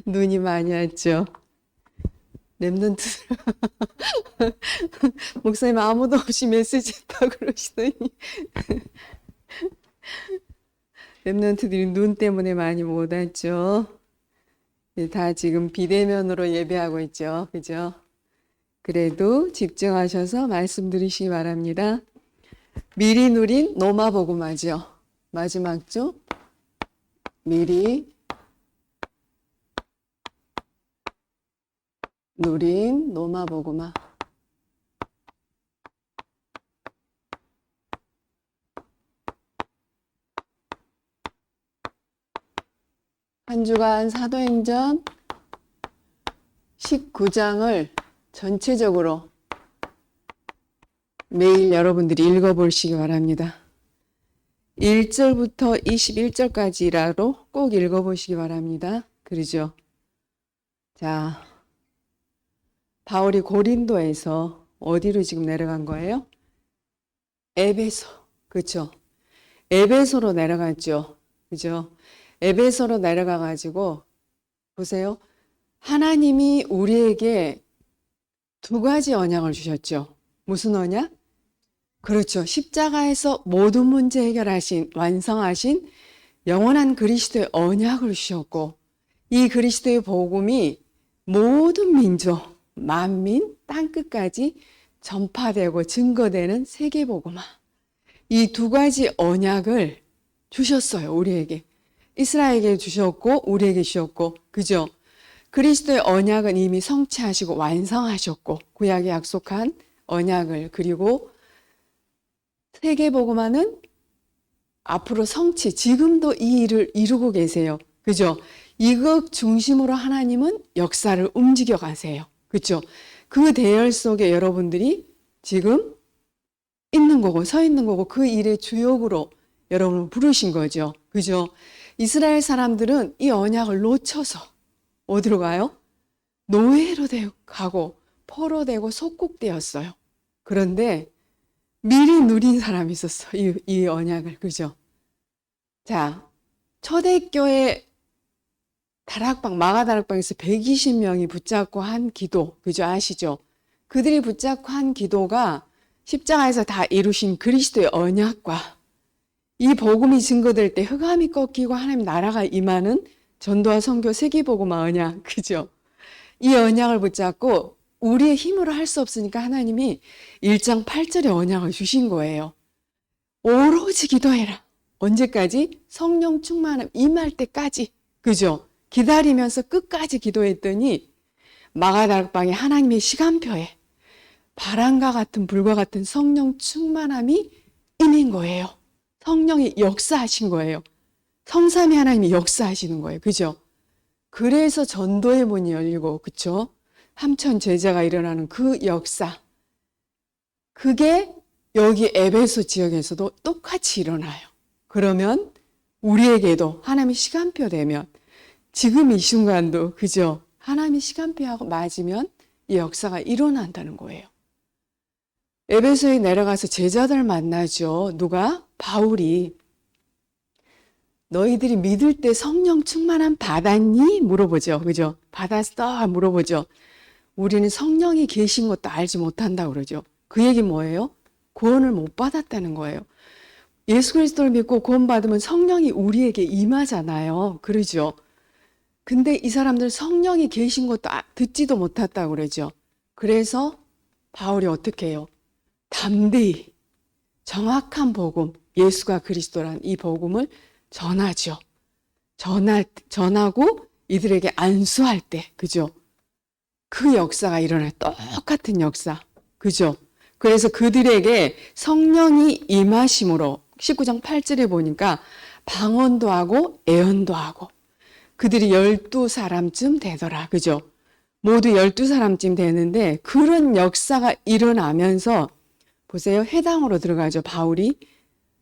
눈이 많이 왔죠. 랩런트 목사님 아무도 없이 메시지 했다고 그러시더니 랩런트들이 눈 때문에 많이 못 왔죠. 다 지금 비대면으로 예배하고 있죠. 그죠? 그래도 집중하셔서 말씀 들으시기 바랍니다. 미리 누린 노마복음화죠. 마지막 주 미리 누린 노마복음화. 한 주간 사도행전 19장을 전체적으로 매일 여러분들이 읽어보시기 바랍니다. 1절부터 21절까지라도 꼭 읽어보시기 바랍니다. 그러죠? 자, 바울이 고린도에서 어디로 지금 내려간 거예요? 에베소. 그렇죠? 에베소로 내려갔죠. 그죠? 에베소로 내려가가지고 보세요. 하나님이 우리에게 두 가지 언약을 주셨죠. 무슨 언약? 그렇죠. 십자가에서 모든 문제 해결하신, 완성하신 영원한 그리스도의 언약을 주셨고, 이 그리스도의 복음이 모든 민족, 만민, 땅끝까지 전파되고 증거되는 세계복음화. 이 두 가지 언약을 주셨어요. 우리에게. 이스라엘에게 주셨고 우리에게 주셨고, 그죠? 그리스도의 언약은 이미 성취하시고 완성하셨고, 구약에 약속한 언약을, 그리고 세계복음화는 앞으로 성취, 지금도 이 일을 이루고 계세요. 그죠? 이것 중심으로 하나님은 역사를 움직여 가세요. 그죠? 그 대열 속에 여러분들이 지금 있는 거고, 서 있는 거고, 그 일의 주역으로 여러분을 부르신 거죠. 그죠? 이스라엘 사람들은 이 언약을 놓쳐서 어디로 가요? 노예로 가고 포로되고 속국되었어요. 그런데 미리 누린 사람이 있었어. 이 언약을. 그죠? 자, 초대교회 다락방, 마가다락방에서 120명이 붙잡고 한 기도. 그죠? 아시죠? 그들이 붙잡고 한 기도가 십자가에서 다 이루신 그리스도의 언약과 이 복음이 증거될 때 흑암이 꺾이고 하나님 나라가 임하는 전도와 선교 세계복음화 언약. 그죠? 이 언약을 붙잡고 우리의 힘으로 할 수 없으니까 하나님이 1장 8절의 언약을 주신 거예요. 오로지 기도해라. 언제까지? 성령 충만함 임할 때까지. 그죠? 기다리면서 끝까지 기도했더니 마가다락방에 하나님의 시간표에 바람과 같은 불과 같은 성령 충만함이 임인 거예요. 성령이 역사하신 거예요. 성삼위 하나님이 역사하시는 거예요. 그죠? 그래서 전도의 문이 열리고, 그쵸? 삼천 제자가 일어나는 그 역사. 그게 여기 에베소 지역에서도 똑같이 일어나요. 그러면 우리에게도 하나님의 시간표 되면 지금 이 순간도, 그죠? 하나님의 시간표하고 맞으면 이 역사가 일어난다는 거예요. 에베소에 내려가서 제자들 만나죠. 누가? 바울이. 너희들이 믿을 때 성령 충만함 받았니? 물어보죠. 그죠? 받았어? 물어보죠. 우리는 성령이 계신 것도 알지 못한다고 그러죠. 그 얘기 뭐예요? 구원을 못 받았다는 거예요. 예수 그리스도를 믿고 구원받으면 성령이 우리에게 임하잖아요. 그러죠? 근데 이 사람들 성령이 계신 것도 듣지도 못했다고 그러죠. 그래서 바울이 어떻게 해요? 담대히 정확한 복음, 예수가 그리스도란 이 복음을 전하죠. 전하고 이들에게 안수할 때, 그죠? 그 역사가 일어나요. 똑같은 역사. 그죠? 그래서 그들에게 성령이 임하심으로 19장 8절에 보니까 방언도 하고 애언도 하고 그들이 12사람쯤 되더라. 그죠? 모두 12사람쯤 되는데 그런 역사가 일어나면서 보세요. 회당으로 들어가죠. 바울이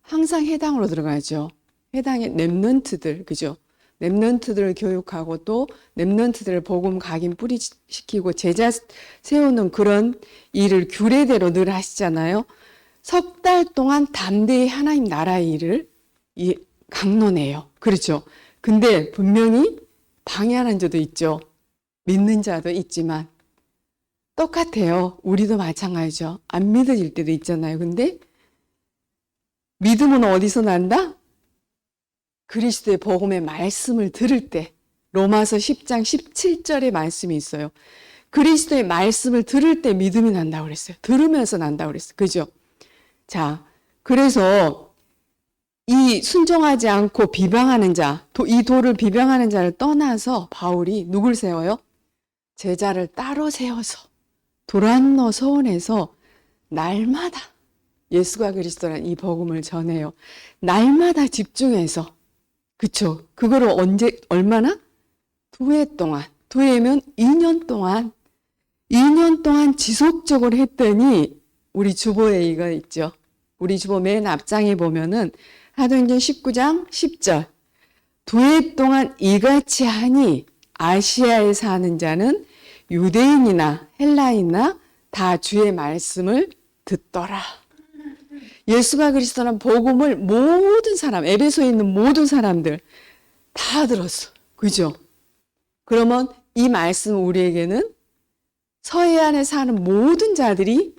항상 회당으로 들어가죠. 회당의 랩런트들, 그죠? 랩런트들을 교육하고 또 랩런트들을 복음 각인 뿌리시키고 제자 세우는 그런 일을 규례대로 늘 하시잖아요. 석 달 동안 담대히 하나님 나라의 일을 강론해요. 그렇죠? 근데 분명히 방해하는 자도 있죠. 믿는 자도 있지만 똑같아요. 우리도 마찬가지죠. 안 믿어질 때도 있잖아요. 근데 믿음은 어디서 난다? 그리스도의 복음의 말씀을 들을 때 로마서 10장 17절의 말씀이 있어요. 그리스도의 말씀을 들을 때 믿음이 난다고 그랬어요. 들으면서 난다고 그랬어요. 그죠? 자, 그래서 이 순종하지 않고 비방하는 자, 이 도를 비방하는 자를 떠나서 바울이 누굴 세워요? 제자를 따로 세워서 도란노 서원에서 날마다 예수가 그리스도란 이 복음을 전해요. 날마다 집중해서, 그쵸? 그거를 얼마나? 2해 동안, 2해면 2년 동안 지속적으로 했더니 우리 주보에 있죠. 우리 주보 맨 앞장에 보면은 사도행전 19장 10절 2해 동안 이같이 하니 아시아에 사는 자는 유대인이나 헬라인이나 다 주의 말씀을 듣더라. 예수가 그리스도란 복음을 모든 사람, 에베소에 있는 모든 사람들 다 들었어. 그죠? 그러면 이 말씀 우리에게는 서해안에 사는 모든 자들이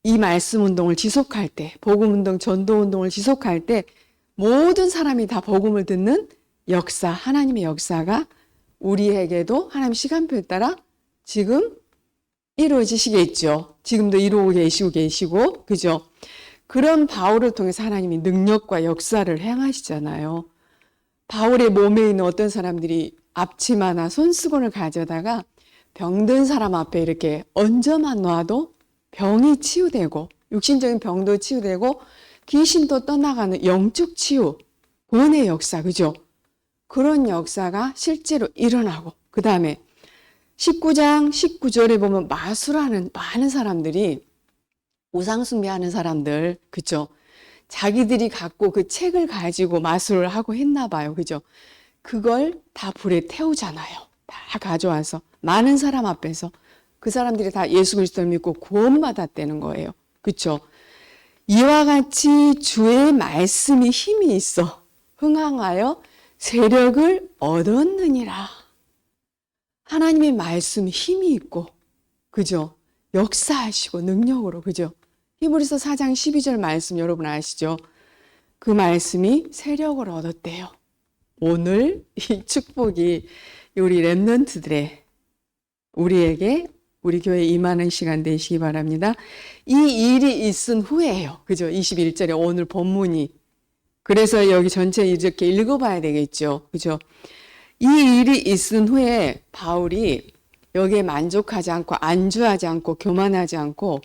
이 말씀 운동을 지속할 때, 복음 운동, 전도 운동을 지속할 때 모든 사람이 다 복음을 듣는 역사, 하나님의 역사가 우리에게도 하나님 시간표에 따라 지금 이루어지시겠죠. 지금도 이루고 계시고, 그죠? 그런 바울을 통해서 하나님이 능력과 역사를 행하시잖아요. 바울의 몸에 있는 어떤 사람들이 앞치마나 손수건을 가져다가 병든 사람 앞에 이렇게 얹어만 놔도 병이 치유되고, 육신적인 병도 치유되고, 귀신도 떠나가는 영적 치유, 구원의 역사, 그죠? 그런 역사가 실제로 일어나고, 그 다음에 19장 19절에 보면 마술하는 많은 사람들이 우상숭배하는 사람들, 그죠? 자기들이 갖고 그 책을 가지고 마술을 하고 했나 봐요, 그죠? 그걸 다 불에 태우잖아요. 다 가져와서 많은 사람 앞에서 그 사람들이 다 예수 그리스도를 믿고 구원받았다는 거예요, 그죠? 이와 같이 주의 말씀이 힘이 있어 흥황하여 세력을 얻었느니라. 하나님의 말씀이 힘이 있고, 그죠? 역사하시고 능력으로, 그죠? 히브리서 4장 12절 말씀 여러분 아시죠? 그 말씀이 세력을 얻었대요. 오늘 이 축복이 우리 렘넌트들의 우리에게 우리 교회에 임하는 시간 되시기 바랍니다. 이 일이 있은 후에요. 그죠? 21절에 오늘 본문이. 그래서 여기 전체 이렇게 읽어봐야 되겠죠. 그죠? 이 일이 있은 후에 바울이 여기에 만족하지 않고 안주하지 않고 교만하지 않고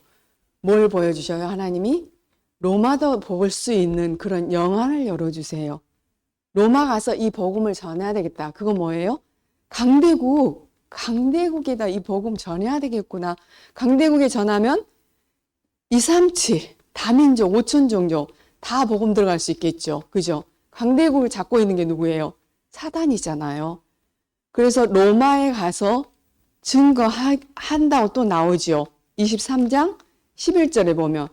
뭘 보여주셔요? 하나님이 로마도 볼 수 있는 그런 영안을 열어주세요. 로마 가서 이 복음을 전해야 되겠다. 그거 뭐예요? 강대국에다 이 복음 전해야 되겠구나. 강대국에 전하면 237 다민족 5천 종족 다 복음 들어갈 수 있겠죠. 그죠? 강대국을 잡고 있는 게 누구예요? 사단이잖아요. 그래서 로마에 가서 증거한다고 또 나오죠. 23장 11절에 보면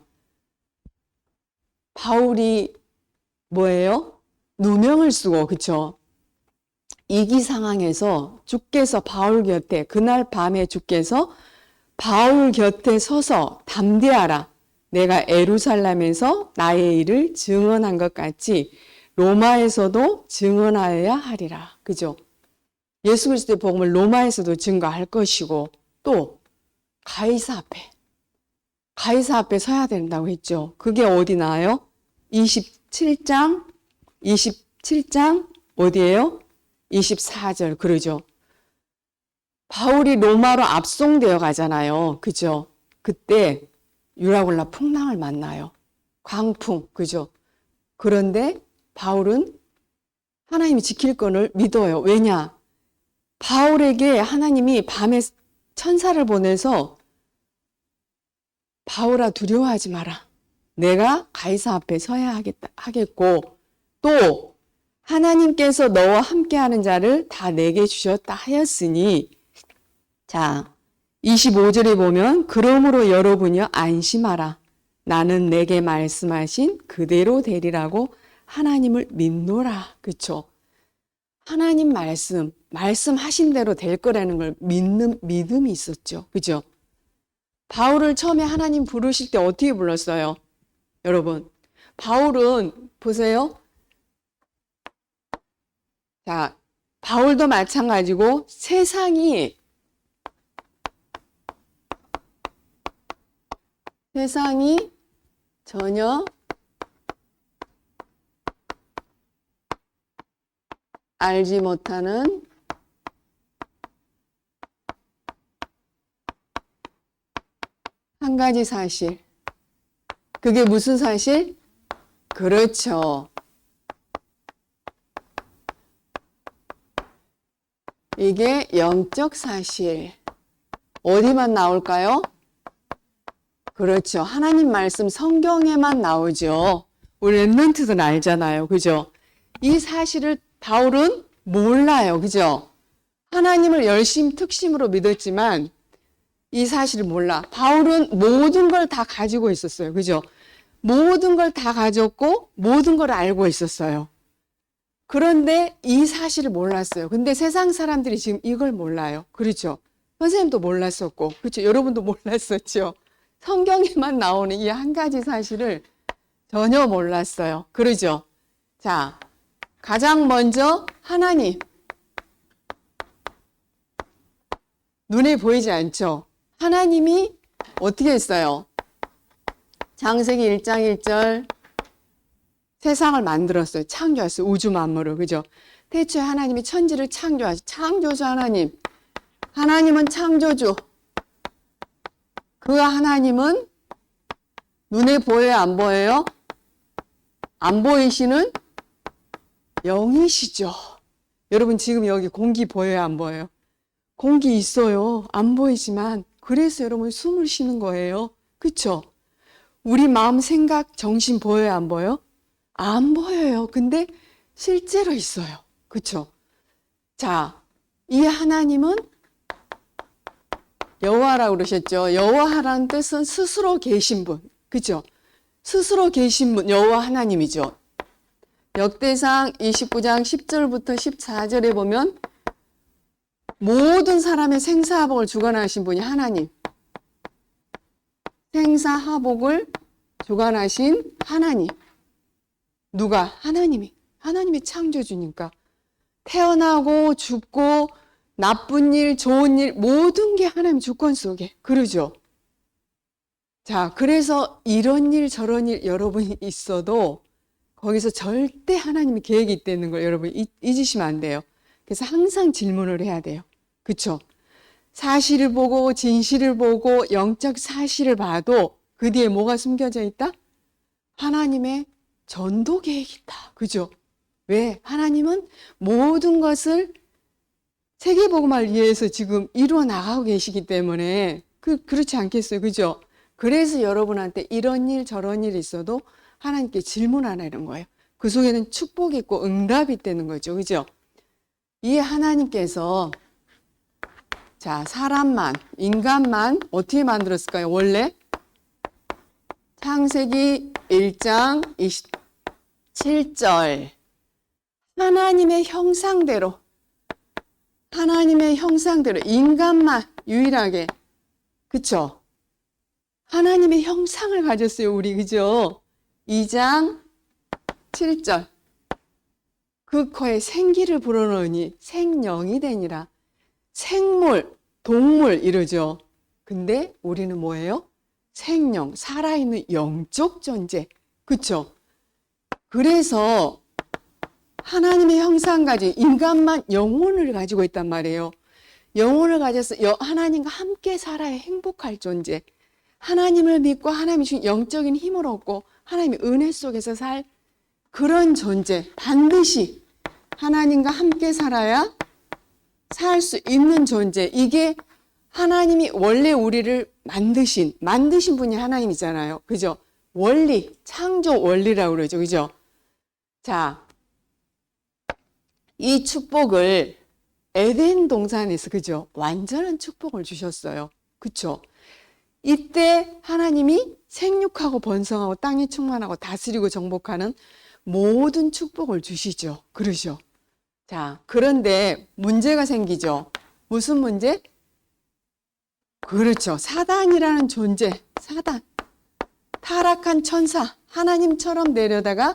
바울이 뭐예요? 누명을 쓰고, 그쵸? 이기 상황에서 주께서 바울 곁에, 그날 밤에 주께서 바울 곁에 서서 담대하라. 내가 예루살렘에서 나의 일을 증언한 것 같이 로마에서도 증언하여야 하리라. 그죠? 예수 그리스도의 복음을 로마에서도 증거할 것이고, 또 가이사 앞에 서야 된다고 했죠. 그게 어디 나와요? 27장 어디예요? 24절 그러죠. 바울이 로마로 압송되어 가잖아요. 그죠? 그때 유라굴라 풍랑을 만나요. 광풍, 그죠? 그런데 바울은 하나님이 지킬 건을 믿어요. 왜냐? 바울에게 하나님이 밤에 천사를 보내서 바울아 두려워하지 마라. 내가 가이사 앞에 서야 하겠고 또 하나님께서 너와 함께하는 자를 다 내게 주셨다 하였으니 자 25절에 보면 그러므로 여러분이여 안심하라. 나는 내게 말씀하신 그대로 되리라고 하나님을 믿노라. 그렇죠? 하나님 말씀하신 대로 될 거라는 걸 믿는 믿음이 있었죠. 그죠? 바울을 처음에 하나님 부르실 때 어떻게 불렀어요? 여러분, 바울은 보세요. 자, 바울도 마찬가지고 세상이 전혀 알지 못하는 한 가지 사실. 그게 무슨 사실? 그렇죠. 이게 영적 사실. 어디만 나올까요? 그렇죠. 하나님 말씀 성경에만 나오죠. 우리 랩런트들은 알잖아요. 그죠? 이 사실을 바울은 몰라요. 그죠? 하나님을 열심 특심으로 믿었지만 이 사실을 몰라. 바울은 모든 걸 다 가지고 있었어요. 그죠? 모든 걸 다 가졌고 모든 걸 알고 있었어요. 그런데 이 사실을 몰랐어요. 근데 세상 사람들이 지금 이걸 몰라요. 그렇죠? 선생님도 몰랐었고, 그렇죠? 여러분도 몰랐었죠? 성경에만 나오는 이 한 가지 사실을 전혀 몰랐어요. 그러죠? 자, 가장 먼저 하나님. 눈에 보이지 않죠? 하나님이 어떻게 했어요? 창세기 1장 1절 세상을 만들었어요. 창조했어요. 우주 만물을. 그죠? 태초에 하나님이 천지를 창조하시. 창조주 하나님. 하나님은 창조주. 그 하나님은 눈에 보여요? 안 보여요? 안 보이시는 영이시죠. 여러분 지금 여기 공기 보여요? 안 보여요? 공기 있어요. 안 보이지만 그래서 여러분 숨을 쉬는 거예요. 그쵸? 우리 마음, 생각, 정신 보여요? 안 보여요? 안 보여요. 근데 실제로 있어요. 그쵸? 자, 이 하나님은 여호와라고 그러셨죠. 여호와라는 뜻은 스스로 계신 분. 그죠? 스스로 계신 분, 여호와 하나님이죠. 역대상 29장 10절부터 14절에 보면 모든 사람의 생사화복을 주관하신 분이 하나님. 생사화복을 주관하신 하나님. 누가? 하나님이. 하나님이 창조주니까. 태어나고 죽고 나쁜 일, 좋은 일 모든 게 하나님 주권 속에. 그러죠? 자, 그래서 이런 일 저런 일 여러분이 있어도 거기서 절대 하나님이 계획이 있다는 걸 여러분 잊으시면 안 돼요. 그래서 항상 질문을 해야 돼요. 그쵸? 사실을 보고 진실을 보고 영적 사실을 봐도 그 뒤에 뭐가 숨겨져 있다? 하나님의 전도 계획이 있다. 그죠? 왜? 하나님은 모든 것을 세계복음화를 위해서 지금 이루어 나가고 계시기 때문에 그렇지 않겠어요? 그죠? 그래서 여러분한테 이런 일 저런 일이 있어도 하나님께 질문하라는 거예요. 그 속에는 축복이 있고 응답이 있다는 거죠. 그죠? 이 하나님께서 자, 사람만, 인간만 어떻게 만들었을까요? 원래 창세기 1장 27절 하나님의 형상대로 인간만 유일하게 그쵸? 하나님의 형상을 가졌어요. 우리 그죠? 2장 7절 그 코에 생기를 불어넣으니 생령이 되니라. 생물, 동물 이러죠. 근데 우리는 뭐예요? 생령, 살아있는 영적 존재. 그쵸? 그래서 하나님의 형상 가진 인간만 영혼을 가지고 있단 말이에요. 영혼을 가져서 하나님과 함께 살아야 행복할 존재. 하나님을 믿고 하나님이 주신 영적인 힘을 얻고 하나님의 은혜 속에서 살 그런 존재. 반드시 하나님과 함께 살아야 살 수 있는 존재. 이게 하나님이 원래 우리를 만드신 분이 하나님이잖아요. 그죠? 원리, 창조 원리라고 그러죠. 그죠? 자, 이 축복을 에덴 동산에서 그죠? 완전한 축복을 주셨어요. 그쵸? 이때 하나님이 생육하고 번성하고 땅에 충만하고 다스리고 정복하는 모든 축복을 주시죠. 그러죠? 자, 그런데 문제가 생기죠. 무슨 문제? 그렇죠. 사단이라는 존재, 사단. 타락한 천사, 하나님처럼 내려다가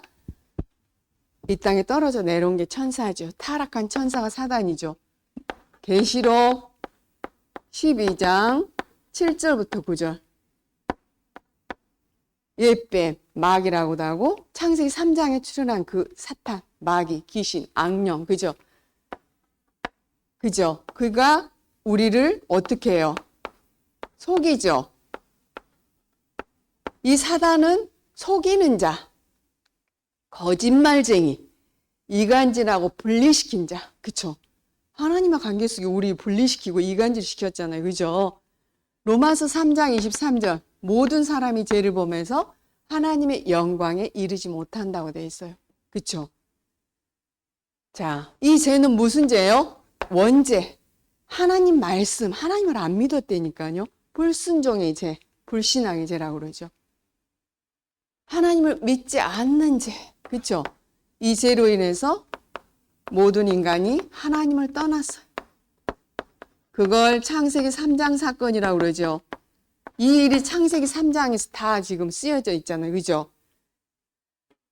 이 땅에 떨어져 내려온 게 천사죠. 타락한 천사가 사단이죠. 계시록 12장 7절부터 9절. 옛뱀, 마귀라고도 하고 창세기 3장에 출현한 그 사탄, 마귀, 귀신, 악령, 그죠? 그죠? 그가 우리를 어떻게 해요? 속이죠. 이 사단은 속이는 자, 거짓말쟁이, 이간질하고 분리시킨 자, 그쵸? 하나님과 관계 속에 우리 분리시키고 이간질 시켰잖아요, 그죠? 로마서 3장 23절, 모든 사람이 죄를 범해서 하나님의 영광에 이르지 못한다고 되어 있어요, 그쵸? 자, 이 죄는 무슨 죄예요? 원죄. 하나님 말씀, 하나님을 안 믿었다니까요. 불순종의 죄, 불신앙의 죄라고 그러죠. 하나님을 믿지 않는 죄, 그렇죠? 이 죄로 인해서 모든 인간이 하나님을 떠났어요. 그걸 창세기 3장 사건이라고 그러죠. 이 일이 창세기 3장에서 다 지금 쓰여져 있잖아요, 그죠?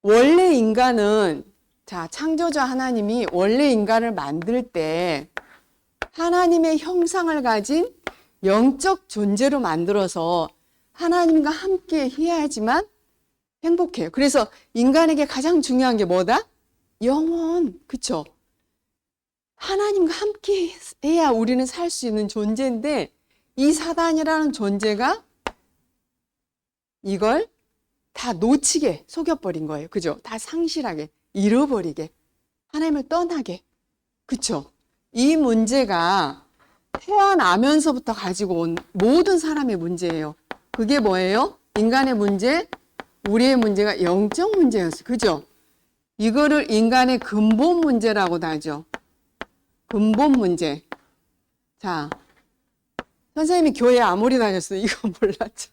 원래 인간은, 자, 창조자 하나님이 원래 인간을 만들 때 하나님의 형상을 가진 영적 존재로 만들어서 하나님과 함께 해야지만 행복해요. 그래서 인간에게 가장 중요한 게 뭐다? 영혼, 그쵸? 하나님과 함께 해야 우리는 살 수 있는 존재인데 이 사단이라는 존재가 이걸 다 놓치게 속여버린 거예요. 그죠? 다 상실하게, 잃어버리게, 하나님을 떠나게. 그쵸? 이 문제가 태어나면서부터 가지고 온 모든 사람의 문제예요. 그게 뭐예요? 인간의 문제, 우리의 문제가 영적 문제였어요. 그죠? 이거를 인간의 근본 문제라고도 하죠. 근본 문제. 자, 선생님이 교회 아무리 다녔어요. 이거 몰랐죠.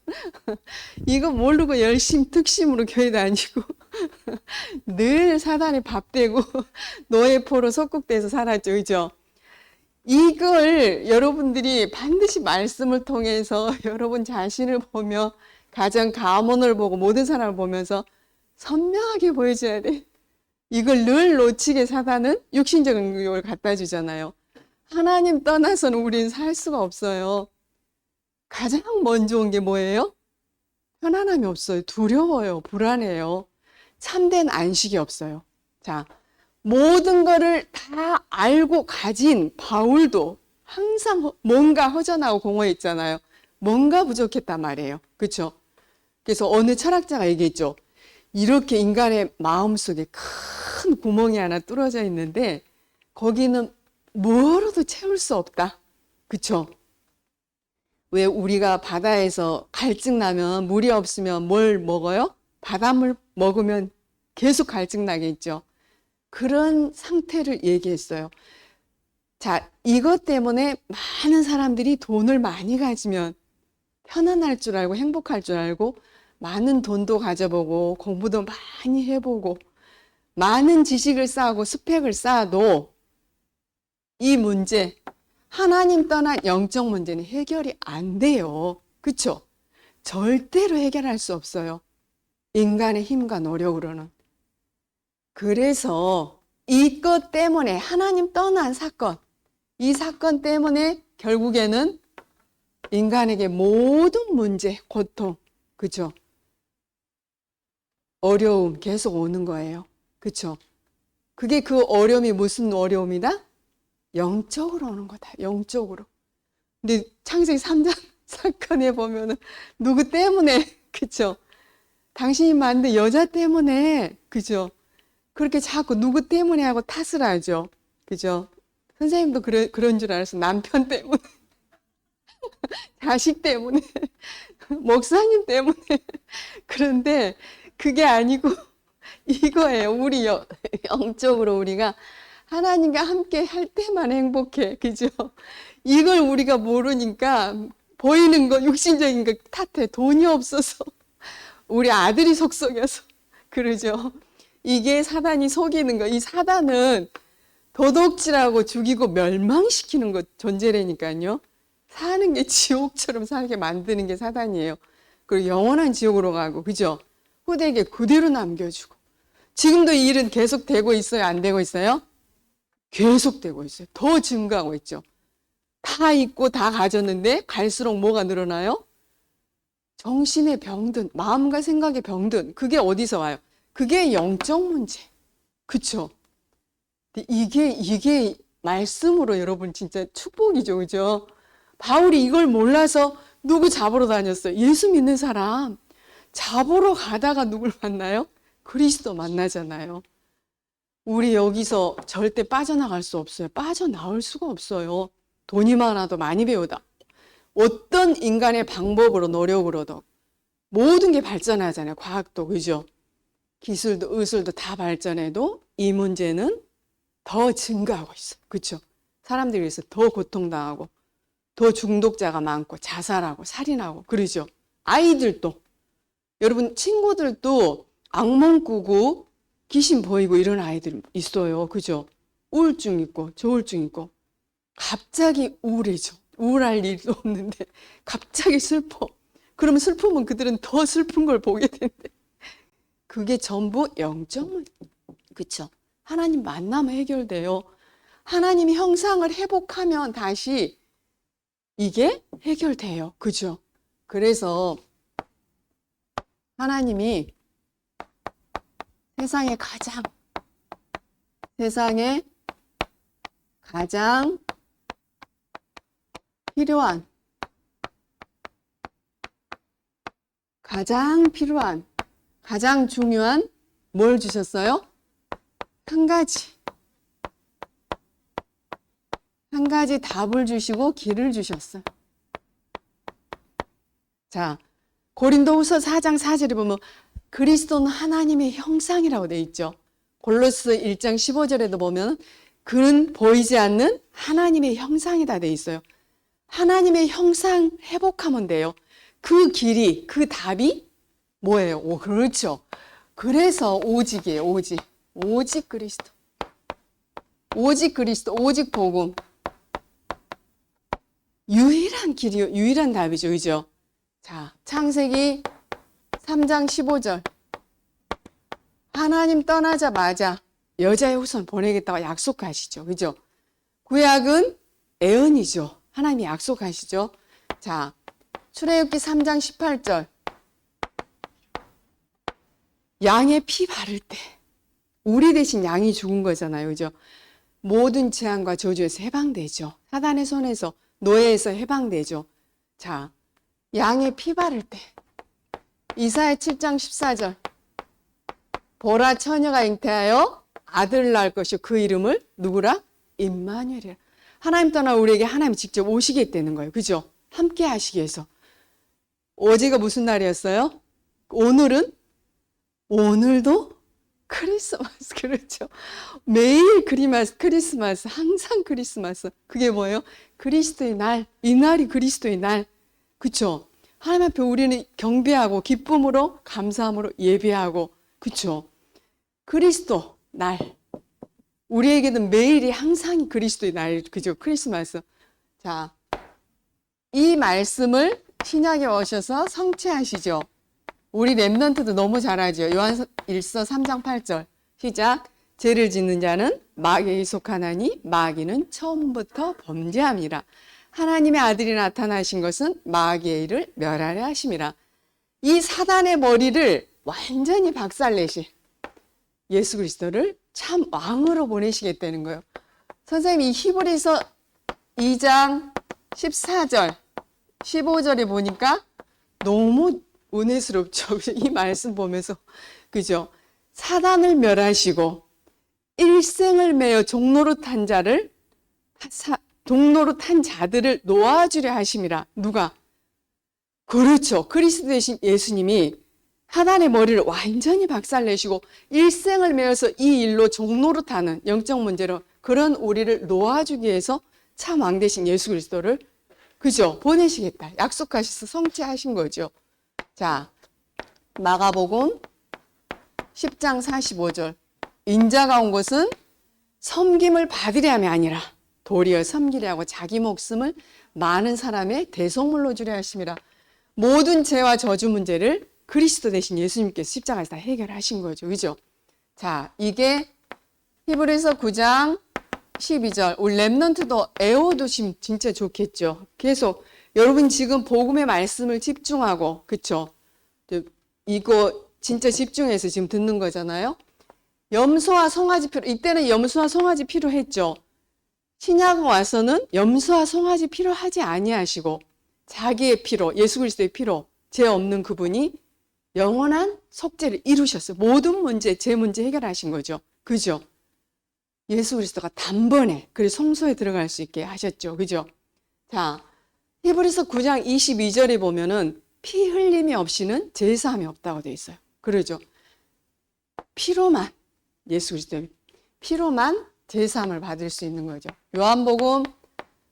이거 모르고 열심히 특심으로 교회 다니고 늘 사단에 밥대고 노예포로 속국돼서 살았죠. 그죠? 이걸 여러분들이 반드시 말씀을 통해서 여러분 자신을 보며 가정 가문을 보고 모든 사람을 보면서 선명하게 보여줘야 돼. 이걸 늘 놓치게 사단은 육신적인 걸 갖다 주잖아요. 하나님 떠나서는 우리는 살 수가 없어요. 가장 먼저 온 게 뭐예요? 편안함이 없어요. 두려워요. 불안해요. 참된 안식이 없어요. 자, 모든 거를 다 알고 가진 바울도 항상 뭔가 허전하고 공허했잖아요. 뭔가 부족했단 말이에요. 그렇죠? 그래서 어느 철학자가 얘기했죠. 이렇게 인간의 마음속에 큰 구멍이 하나 뚫어져 있는데 거기는 뭐로도 채울 수 없다. 그렇죠? 왜 우리가 바다에서 갈증 나면 물이 없으면 뭘 먹어요? 바닷물 먹으면 계속 갈증 나겠죠. 그런 상태를 얘기했어요. 자, 이것 때문에 많은 사람들이 돈을 많이 가지면 편안할 줄 알고 행복할 줄 알고 많은 돈도 가져보고 공부도 많이 해보고 많은 지식을 쌓고 스펙을 쌓아도 이 문제, 하나님 떠난 영적 문제는 해결이 안 돼요. 그렇죠? 절대로 해결할 수 없어요. 인간의 힘과 노력으로는. 그래서 이것 때문에 하나님 떠난 사건, 이 사건 때문에 결국에는 인간에게 모든 문제, 고통, 그죠? 어려움 계속 오는 거예요. 그쵸? 그게 그 어려움이 무슨 어려움이다? 영적으로 오는 거다. 영적으로. 근데 창세기 3장 사건에 보면은 누구 때문에, 그쵸? 당신이 만든 여자 때문에, 그죠? 그렇게 자꾸 누구 때문에 하고 탓을 하죠. 그죠? 선생님도 그런 줄 알았어. 남편 때문에, 자식 때문에, 목사님 때문에. 그런데 그게 아니고 이거예요. 우리 영적으로 우리가 하나님과 함께 할 때만 행복해. 그죠? 이걸 우리가 모르니까 보이는 거, 육신적인 거 탓해. 돈이 없어서. 우리 아들이 속썩여서. 그러죠? 이게 사단이 속이는 거. 이 사단은 도둑질하고 죽이고 멸망시키는 것 존재라니까요. 사는 게 지옥처럼 살게 만드는 게 사단이에요. 그리고 영원한 지옥으로 가고, 그죠? 후대에게 그대로 남겨주고. 지금도 이 일은 계속되고 있어요? 안 되고 있어요? 계속되고 있어요. 더 증가하고 있죠. 다 있고 다 가졌는데 갈수록 뭐가 늘어나요? 정신의 병든, 마음과 생각의 병든, 그게 어디서 와요? 그게 영적 문제. 그쵸? 이게 말씀으로 여러분 진짜 축복이죠. 그죠? 바울이 이걸 몰라서 누구 잡으러 다녔어요? 예수 믿는 사람. 잡으러 가다가 누굴 만나요? 그리스도 만나잖아요. 우리 여기서 절대 빠져나갈 수 없어요. 빠져나올 수가 없어요. 돈이 많아도 많이 배우다. 어떤 인간의 방법으로 노력으로도 모든 게 발전하잖아요. 과학도 그죠? 기술도 의술도 다 발전해도 이 문제는 더 증가하고 있어요. 그렇죠? 사람들이 그래서 더 고통당하고 더 중독자가 많고 자살하고 살인하고 그러죠. 아이들도 여러분 친구들도 악몽 꾸고 귀신 보이고 이런 아이들 있어요. 그죠? 우울증 있고 조울증 있고 갑자기 우울해져. 우울할 일도 없는데 갑자기 슬퍼. 그러면 슬프면 그들은 더 슬픈 걸 보게 되는데 그게 전부 영적 문제. 그렇죠? 하나님 만나면 해결돼요. 하나님이 형상을 회복하면 다시 이게 해결돼요. 그죠? 그래서 하나님이 세상에 가장 필요한 가장 중요한 뭘 주셨어요? 한 가지 답을 주시고 길을 주셨어요. 자, 고린도후서 4장 4절에 보면 그리스도는 하나님의 형상이라고 돼 있죠. 골로새 1장 15절에도 보면 그는 보이지 않는 하나님의 형상이다 돼 있어요. 하나님의 형상 회복하면 돼요. 그 길이, 그 답이 뭐예요? 그렇죠. 그래서 오직이에요. 오직 그리스도. 오직 그리스도, 오직 복음. 유일한 길이요. 유일한 답이죠. 그죠? 자, 창세기 3장 15절. 하나님 떠나자마자 여자의 후손 보내겠다고 약속하시죠. 그죠? 구약은 애언이죠. 하나님이 약속하시죠. 자, 출애굽기 3장 18절. 양의 피 바를 때 우리 대신 양이 죽은 거잖아요. 그죠? 모든 재앙과 저주에서 해방되죠. 사단의 손에서 노예에서 해방되죠. 자, 양의 피 바를 때 이사야 7장 14절. 보라 처녀가 잉태하여 아들을 낳을 것이요 그 이름을 누구라? 임마누엘이라. 하나님 떠나 우리에게 하나님 직접 오시겠다는 거예요. 그죠? 함께 하시기 위해서. 어제가 무슨 날이었어요? 오늘도 크리스마스. 그렇죠? 매일 크리스마스, 항상 크리스마스. 그게 뭐예요? 그리스도의 날. 이 날이 그리스도의 날. 그렇죠? 하나님 앞에 우리는 경배하고 기쁨으로 감사함으로 예배하고 그렇죠? 그리스도 날. 우리에게는 매일이 항상 그리스도의 날. 그죠? 크리스마스. 자, 이 말씀을 신약에 오셔서 성취하시죠. 우리 랩런트도 너무 잘하죠. 요한일서 3장 8절. 시작. 죄를 짓는 자는 마귀에 속하나니 마귀는 처음부터 범죄함이라. 하나님의 아들이 나타나신 것은 마귀의 일을 멸하려 하심이라. 이 사단의 머리를 완전히 박살내실 예수 그리스도를 참 왕으로 보내시겠다는 거예요. 선생님이 히브리서 2장 14절, 15절에 보니까 너무 은혜스럽죠. 이 말씀 보면서. 그죠? 사단을 멸하시고 일생을 매여 종로로 탄 자들을 놓아주려 하심이라. 누가? 그렇죠. 그리스도 되신 예수님이 사단의 머리를 완전히 박살내시고 일생을 매어서 이 일로 종로로 타는 영적 문제로 그런 우리를 놓아주기 위해서 참 왕 되신 예수 그리스도를 그죠? 보내시겠다. 약속하셔서 성취하신 거죠. 자, 마가복음 10장 45절. 인자가 온 것은 섬김을 받으려 함이 아니라 도리어 섬기려 하고 자기 목숨을 많은 사람의 대속물로 주려 하심이라. 모든 죄와 저주 문제를 그리스도 대신 예수님께서 십자가에서 다 해결하신 거죠. 그죠? 자, 이게 히브리서 9장 12절. 우리 랩넌트도 애워두시면 진짜 좋겠죠. 계속 여러분 지금 복음의 말씀을 집중하고, 그쵸? 이거 진짜 집중해서 지금 듣는 거잖아요. 염소와 송아지 필요, 이때는 염소와 송아지 필요했죠. 신약 와서는 염소와 송아지 필요하지 아니하시고 자기의 피로, 예수 그리스도의 피로, 죄 없는 그분이 영원한 속죄를 이루셨어요. 모든 문제, 죄 문제 해결하신 거죠. 그죠? 예수 그리스도가 단번에 그리고 성소에 들어갈 수 있게 하셨죠. 그죠? 자, 히브리서 9장 22절에 보면은 피 흘림이 없이는 제사함이 없다고 되어 있어요. 그러죠? 피로만, 예수 그리스도의 피로만 제사함을 받을 수 있는 거죠. 요한복음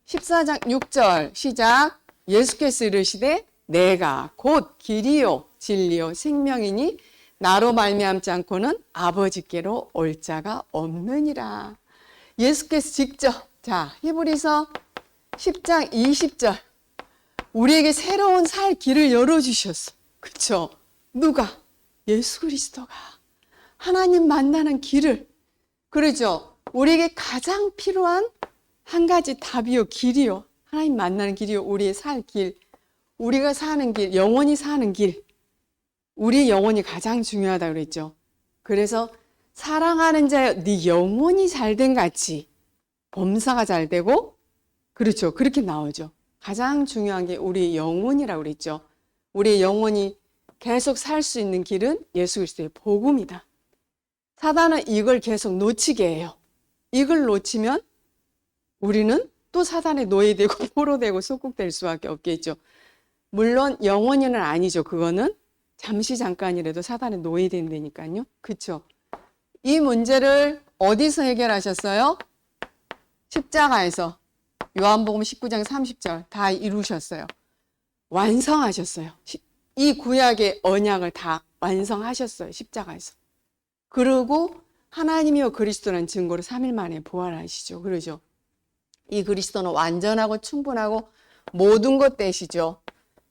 14장 6절 시작. 예수께서 이르시되 내가 곧 길이요 진리요 생명이니 나로 말미암지 않고는 아버지께로 올 자가 없느니라. 예수께서 직접, 자, 히브리서 10장 20절 우리에게 새로운 살 길을 열어주셨어. 그쵸? 누가? 예수 그리스도가 하나님 만나는 길을, 그러죠? 우리에게 가장 필요한 한 가지 답이요, 길이요. 하나님 만나는 길이요, 우리의 살 길, 우리가 사는 길, 영원히 사는 길. 우리의 영혼이 가장 중요하다고 그랬죠. 그래서 사랑하는 자여 네 영혼이 잘된 같이 범사가 잘 되고, 그렇죠. 그렇게 나오죠. 가장 중요한 게 우리 영혼이라고 그랬죠. 우리의 영혼이 계속 살 수 있는 길은 예수 그리스도의 복음이다. 사단은 이걸 계속 놓치게 해요. 이걸 놓치면 우리는 또 사단의 노예되고 포로되고 속국될 수밖에 없겠죠. 물론 영원히는 아니죠. 그거는 잠시 잠깐이라도 사단의 노예된다니까요. 그렇죠? 이 문제를 어디서 해결하셨어요? 십자가에서. 요한복음 19장 30절 다 이루셨어요. 완성하셨어요. 이 구약의 언약을 다 완성하셨어요. 십자가에서. 그리고 하나님이요 그리스도라는 증거로 3일 만에 부활하시죠. 그러죠? 이 그리스도는 완전하고 충분하고 모든 것 되시죠.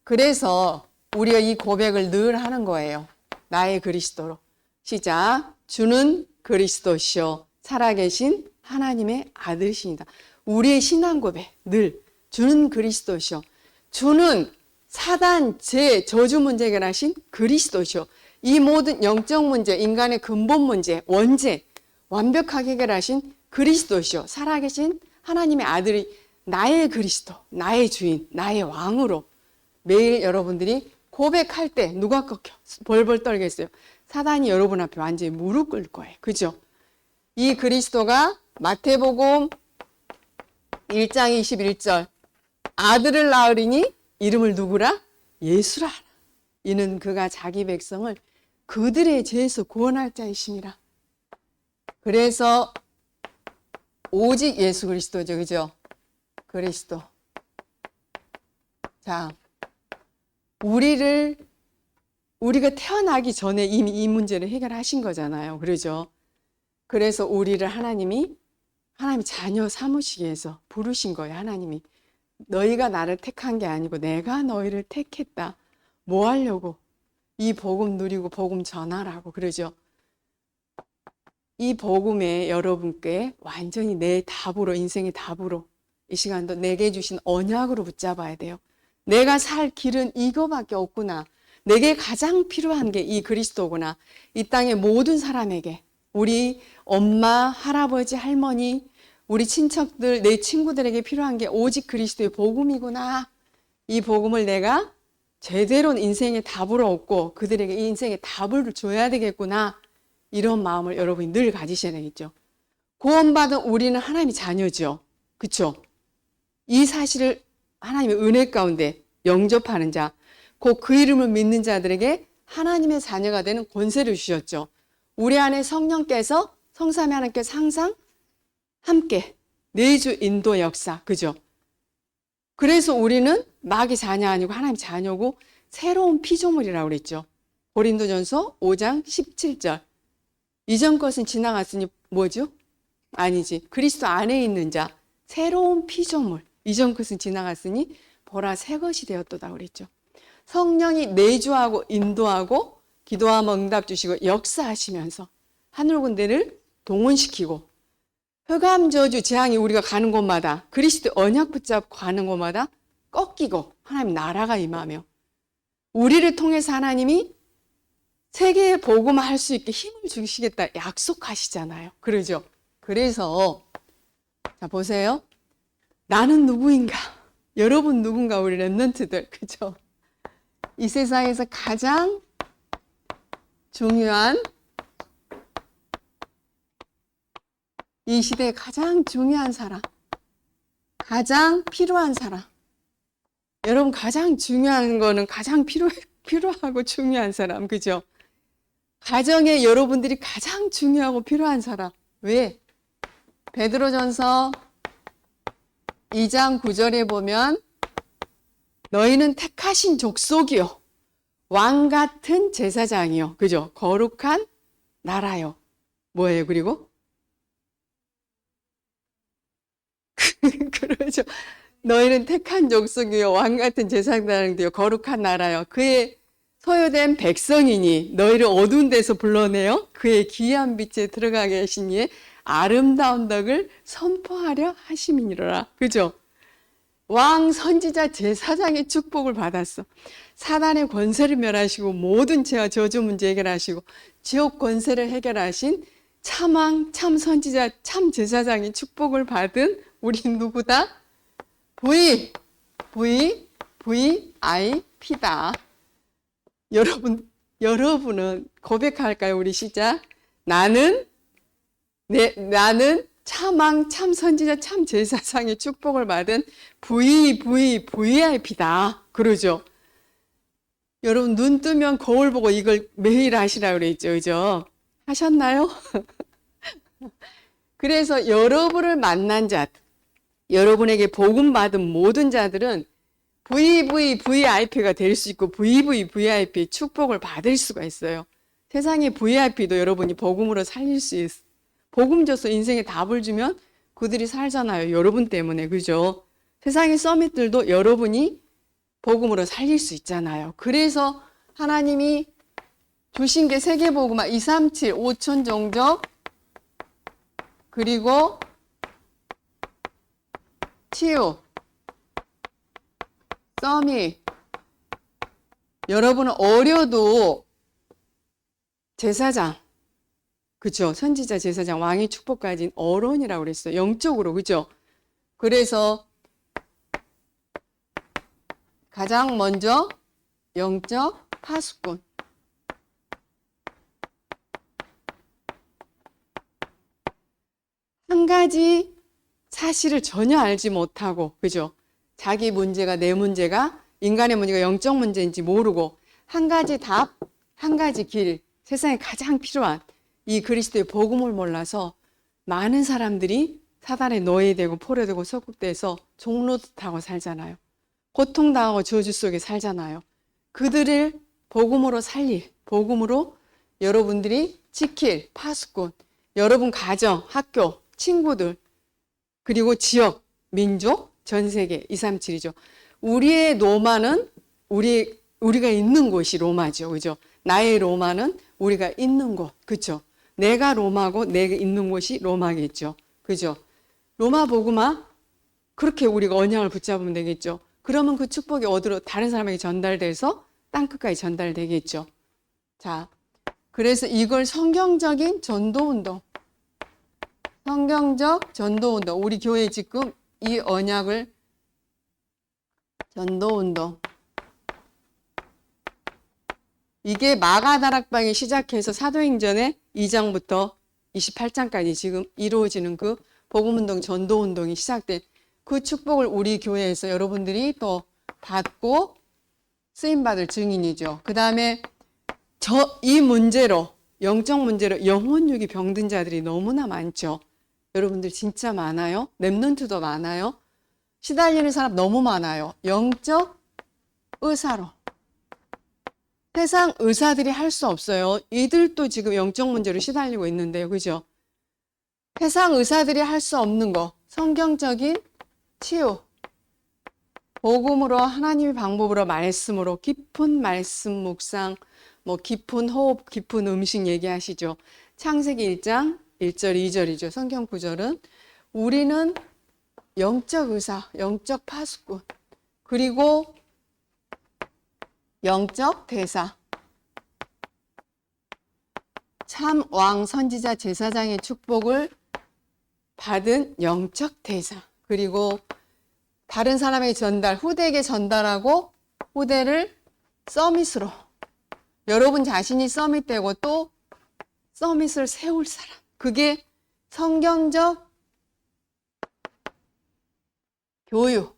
그래서 우리가 이 고백을 늘 하는 거예요. 나의 그리스도로. 시작. 주는 그리스도시요 살아계신 하나님의 아들이십니다. 우리의 신앙 고백 늘 주는 그리스도시요. 주는 사단, 죄, 저주 문제 해결하신 그리스도시요. 이 모든 영적 문제, 인간의 근본 문제, 원죄 완벽하게 해결하신 그리스도시요. 살아계신 하나님의 아들이 나의 그리스도, 나의 주인, 나의 왕으로 매일 여러분들이 고백할 때 누가 꺾여 벌벌 떨겠어요? 사단이 여러분 앞에 완전히 무릎 꿇을 거예요. 그죠? 이 그리스도가 마태복음 1장 21절 아들을 낳으리니 이름을 누구라? 예수라. 이는 그가 자기 백성을 그들의 죄에서 구원할 자이심이라. 그래서 오직 예수 그리스도죠. 그죠? 그리스도. 자, 우리가 태어나기 전에 이미 이 문제를 해결하신 거잖아요. 그러죠? 그래서 우리를 하나님이 자녀 삼으시기 위해서 부르신 거예요. 하나님이. 너희가 나를 택한 게 아니고 내가 너희를 택했다. 뭐 하려고? 이 복음 누리고 복음 전하라고. 그러죠? 이 복음에 여러분께 완전히 내 답으로, 인생의 답으로 이 시간도 내게 주신 언약으로 붙잡아야 돼요. 내가 살 길은 이거밖에 없구나. 내게 가장 필요한 게 이 그리스도구나. 이 땅의 모든 사람에게, 우리 엄마, 할아버지, 할머니, 우리 친척들, 내 친구들에게 필요한 게 오직 그리스도의 복음이구나. 이 복음을 내가 제대로 인생의 답으로 얻고 그들에게 이 인생의 답을 줘야 되겠구나. 이런 마음을 여러분이 늘 가지셔야 되겠죠. 구원받은 우리는 하나님의 자녀죠. 그렇죠? 이 사실을 하나님의 은혜 가운데 영접하는 자, 곧 그 이름을 믿는 자들에게 하나님의 자녀가 되는 권세를 주셨죠. 우리 안에 성령께서, 성삼위 하나님께서 항상 함께 내주 인도 역사, 그죠? 그래서 우리는 마귀 자녀 아니고 하나님 자녀고 새로운 피조물이라고 그랬죠. 고린도전서 5장 17절. 이전 것은 지나갔으니 뭐죠? 아니지. 그리스도 안에 있는 자, 새로운 피조물. 이전 것은 지나갔으니 보라 새 것이 되었도다 그랬죠. 성령이 내주하고 인도하고 기도하면 응답 주시고 역사하시면서 하늘 군대를 동원시키고 흑암 저주 재앙이 우리가 가는 곳마다 그리스도 언약 붙잡고 가는 곳마다 꺾이고 하나님 나라가 임하며 우리를 통해서 하나님이 세계에 복음할 수 있게 힘을 주시겠다 약속하시잖아요. 그러죠. 그래서 자 보세요. 나는 누구인가? 여러분 누군가? 우리 렘넌트들 그죠? 이 세상에서 가장 중요한 이 시대에 가장 중요한 사람, 가장 필요한 사람. 여러분 가장 중요한 거는 가장 필요하고 중요한 사람, 그죠? 가정에 여러분들이 가장 중요하고 필요한 사람. 왜? 베드로전서 2장 9절에 보면 너희는 택하신 족속이요 왕 같은 제사장이요, 그죠? 거룩한 나라요. 뭐예요? 그리고 그러죠. 너희는 택한 족속이요 왕 같은 제사장이요 거룩한 나라요. 그의 소유된 백성이니 너희를 어두운 데서 불러내어 그의 귀한 빛에 들어가게 하신 이의 아름다운 덕을 선포하려 하심이니라. 그죠? 왕 선지자 제사장의 축복을 받았어. 사단의 권세를 멸하시고 모든 죄와 저주 문제 해결하시고 지옥 권세를 해결하신 참왕, 참 선지자, 참 제사장의 축복을 받은 우리 누구다? VIP다. 여러분은 고백할까요? 우리 시작. 나는 참왕, 참 선지자, 참 제사장의 축복을 받은 VIP다. 그러죠. 여러분 눈 뜨면 거울 보고 이걸 매일 하시라 그랬죠. 그죠? 하셨나요? 그래서 여러분을 만난 자, 여러분에게 복음 받은 모든 자들은 VIP가 될 수 있고 VIP 축복을 받을 수가 있어요. 세상의 VIP도 여러분이 복음으로 살릴 수 있어. 복음 줘서 인생에 답을 주면 그들이 살잖아요. 여러분 때문에. 그죠? 세상의 서밋들도 여러분이 복음으로 살릴 수 있잖아요. 그래서 하나님이 주신 게 세계복음화 237 5천 종족 그리고 치유 서밋. 여러분은 어려도 제사장, 그죠? 선지자, 제사장, 왕의 축복 가진 어른이라고 그랬어요. 영적으로, 그죠? 그래서 가장 먼저 영적 파수꾼. 한 가지 사실을 전혀 알지 못하고, 그죠? 자기 문제가, 내 문제가, 인간의 문제가 영적 문제인지 모르고, 한 가지 답, 한 가지 길, 세상에 가장 필요한 이 그리스도의 복음을 몰라서 많은 사람들이 사단에 노예되고 포로되고 석국돼서 종로타고 살잖아요. 고통당하고 저주 속에 살잖아요. 그들을 복음으로 살릴, 복음으로 여러분들이 지킬 파수꾼, 여러분 가정, 학교, 친구들, 그리고 지역, 민족, 전 세계 237이죠. 우리의 로마는 우리가 있는 곳이 로마죠. 그죠? 나의 로마는 우리가 있는 곳. 그죠? 내가 로마고 내가 있는 곳이 로마겠죠. 그죠? 로마 복음화 그렇게 우리가 언약을 붙잡으면 되겠죠. 그러면 그 축복이 어디로 다른 사람에게 전달돼서 땅끝까지 전달되겠죠. 자, 그래서 이걸 성경적인 전도운동, 성경적 전도운동, 우리 교회 지금 이 언약을 전도운동, 이게 마가다락방이 시작해서 사도행전의 2장부터 28장까지 지금 이루어지는 그 복음운동, 전도운동이 시작된 그 축복을 우리 교회에서 여러분들이 또 받고 쓰임받을 증인이죠. 그 다음에 이 문제로, 영적 문제로 영혼육이 병든 자들이 너무나 많죠. 여러분들 진짜 많아요. 렘넌트도 많아요. 시달리는 사람 너무 많아요. 영적 의사로. 세상 의사들이 할 수 없어요. 이들도 지금 영적 문제로 시달리고 있는데요. 그죠? 세상 의사들이 할 수 없는 거, 성경적인 치유, 복음으로 하나님의 방법으로 말씀으로 깊은 말씀 묵상, 뭐 깊은 호흡, 깊은 음식 얘기하시죠. 창세기 1장 1절, 2절이죠. 성경 구절은 우리는 영적 의사, 영적 파수꾼, 그리고 영적 대사, 참 왕 선지자 제사장의 축복을 받은 영적 대사, 그리고 다른 사람에게 전달, 후대에게 전달하고 후대를 서밋으로, 여러분 자신이 서밋되고 또 서밋을 세울 사람, 그게 성경적 교육.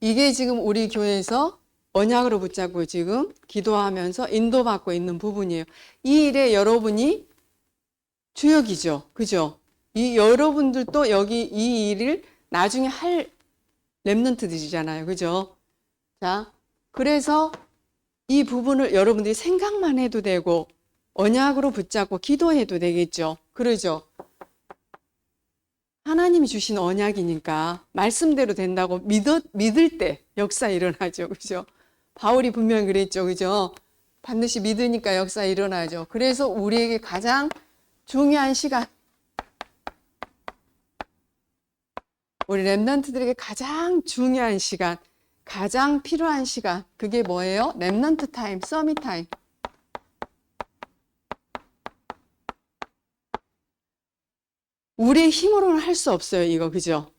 이게 지금 우리 교회에서 언약으로 붙잡고 지금 기도하면서 인도받고 있는 부분이에요. 이 일에 여러분이 주역이죠. 그죠? 이 여러분들도 여기 이 일을 나중에 할 렘넌트들이잖아요. 그죠? 자, 그래서 이 부분을 여러분들이 생각만 해도 되고 언약으로 붙잡고 기도해도 되겠죠. 그러죠? 하나님이 주신 언약이니까 말씀대로 된다고 믿을 때 역사 일어나죠. 그죠? 바울이 분명히 그랬죠. 그죠? 반드시 믿으니까 역사 일어나죠. 그래서 우리에게 가장 중요한 시간, 우리 렘넌트들에게 가장 중요한 시간, 가장 필요한 시간, 그게 뭐예요? 렘넌트 타임, 서밋 타임. 우리의 힘으로는 할 수 없어요, 이거. 그죠?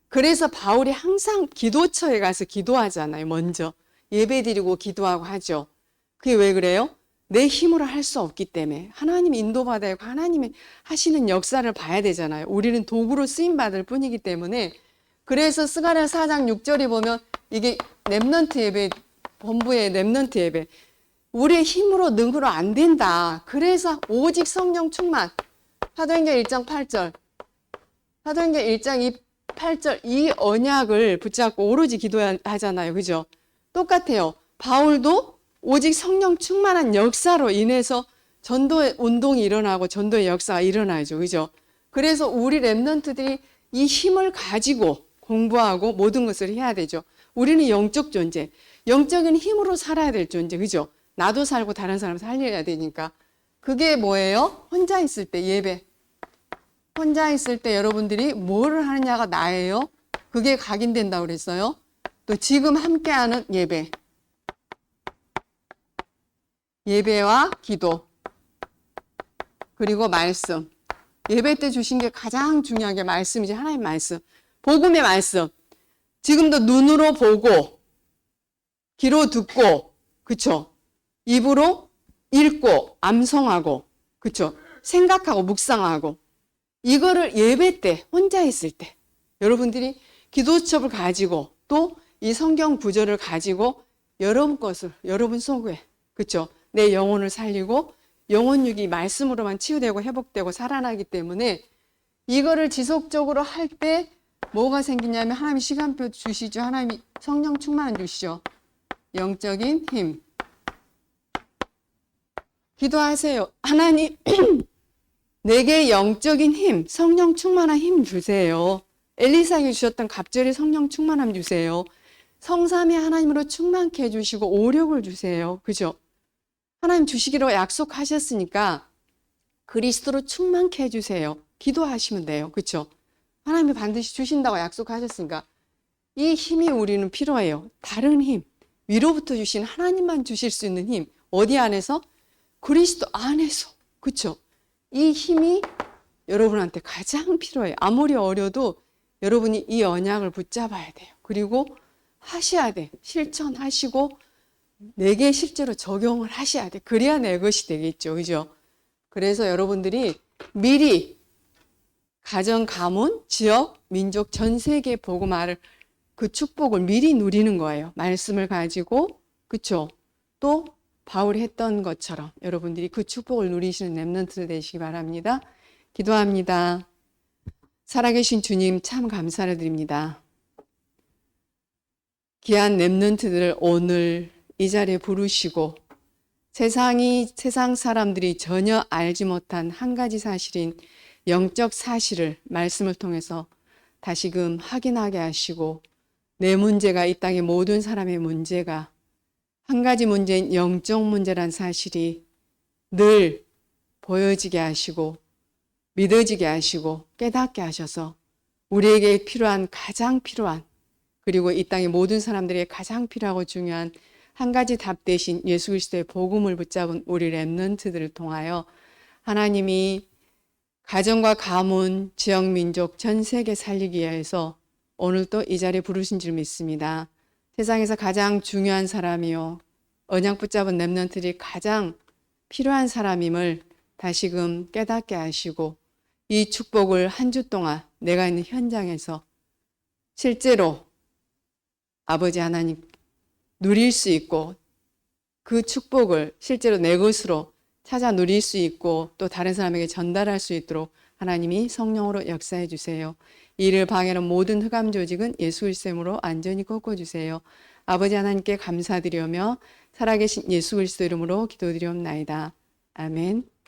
그래서 바울이 항상 기도처에 가서 기도하잖아요. 먼저 예배드리고 기도하고 하죠. 그게 왜 그래요? 내 힘으로 할 수 없기 때문에 하나님 인도받아야 하고 하나님이 하시는 역사를 봐야 되잖아요. 우리는 도구로 쓰임받을 뿐이기 때문에. 그래서 스가랴 4장 6절에 보면 이게 렘넌트 예배, 본부의 렘넌트 예배, 우리의 힘으로 능으로 안 된다. 그래서 오직 성령 충만, 사도행전 1장 8절, 사도행전 1장 8절 이 언약을 붙잡고 오로지 기도하잖아요. 그죠? 똑같아요. 바울도 오직 성령 충만한 역사로 인해서 전도의 운동이 일어나고 전도의 역사가 일어나죠. 그죠? 그래서 우리 렘넌트들이 이 힘을 가지고 공부하고 모든 것을 해야 되죠. 우리는 영적 존재, 영적인 힘으로 살아야 될 존재. 그죠? 나도 살고 다른 사람 살려야 되니까. 그게 뭐예요? 혼자 있을 때 예배. 혼자 있을 때 여러분들이 뭐를 하느냐가 나예요. 그게 각인된다고 그랬어요. 또 지금 함께하는 예배. 예배와 기도. 그리고 말씀. 예배 때 주신 게 가장 중요한 게 말씀이지. 하나님 말씀. 복음의 말씀. 지금도 눈으로 보고, 귀로 듣고, 그쵸? 입으로 읽고, 암송하고, 그쵸? 생각하고, 묵상하고. 이거를 예배 때, 혼자 있을 때, 여러분들이 기도첩을 가지고, 또 이 성경 구절을 가지고, 여러분 것을, 여러분 속에, 그쵸? 내 영혼을 살리고, 영혼육이 말씀으로만 치유되고, 회복되고, 살아나기 때문에, 이거를 지속적으로 할 때, 뭐가 생기냐면, 하나님이 시간표 주시죠. 하나님이 성령 충만을 주시죠. 영적인 힘. 기도하세요. 하나님, 내게 영적인 힘, 성령 충만한 힘 주세요. 엘리사에게 주셨던 갑절의 성령 충만함 주세요. 성삼위 하나님으로 충만케 해주시고 오력을 주세요. 그죠? 하나님 주시기로 약속하셨으니까 그리스도로 충만케 해주세요. 기도하시면 돼요. 그죠? 하나님이 반드시 주신다고 약속하셨으니까 이 힘이 우리는 필요해요. 다른 힘, 위로부터 주신 하나님만 주실 수 있는 힘. 어디 안에서? 그리스도 안에서. 그죠? 이 힘이 여러분한테 가장 필요해요. 아무리 어려도 여러분이 이 언약을 붙잡아야 돼요. 그리고 하셔야 돼. 실천하시고 내게 실제로 적용을 하셔야 돼. 그래야 내 것이 되겠죠. 그죠? 그래서 여러분들이 미리 가정, 가문, 지역, 민족, 전 세계 복음화를 그 축복을 미리 누리는 거예요. 말씀을 가지고, 그쵸? 또 바울이 했던 것처럼 여러분들이 그 축복을 누리시는 렘넌트 되시기 바랍니다. 기도합니다. 살아계신 주님 참 감사를 드립니다. 귀한 렘넌트들을 오늘 이 자리에 부르시고 세상 사람들이 전혀 알지 못한 한 가지 사실인 영적 사실을 말씀을 통해서 다시금 확인하게 하시고 내 문제가 이 땅의 모든 사람의 문제가 한 가지 문제인 영적 문제란 사실이 늘 보여지게 하시고 믿어지게 하시고 깨닫게 하셔서 우리에게 필요한 가장 필요한 그리고 이 땅의 모든 사람들에게 가장 필요하고 중요한 한 가지 답 대신 예수 그리스도의 복음을 붙잡은 우리 렘넌트들을 통하여 하나님이 가정과 가문, 지역, 민족, 전 세계 살리기 위해서 오늘 또 이 자리에 부르신 줄 믿습니다. 세상에서 가장 중요한 사람이요. 언약 붙잡은 렘넌트들이 가장 필요한 사람임을 다시금 깨닫게 하시고 이 축복을 한 주 동안 내가 있는 현장에서 실제로 아버지 하나님 누릴 수 있고 그 축복을 실제로 내 것으로 찾아 누릴 수 있고 또 다른 사람에게 전달할 수 있도록 하나님이 성령으로 역사해 주세요. 이를 방해하는 모든 흑암 조직은 예수 그리스도의 이름으로 완전히 꺾어주세요. 아버지 하나님께 감사드리며 살아계신 예수 그리스도 이름으로 기도드리옵나이다. 아멘.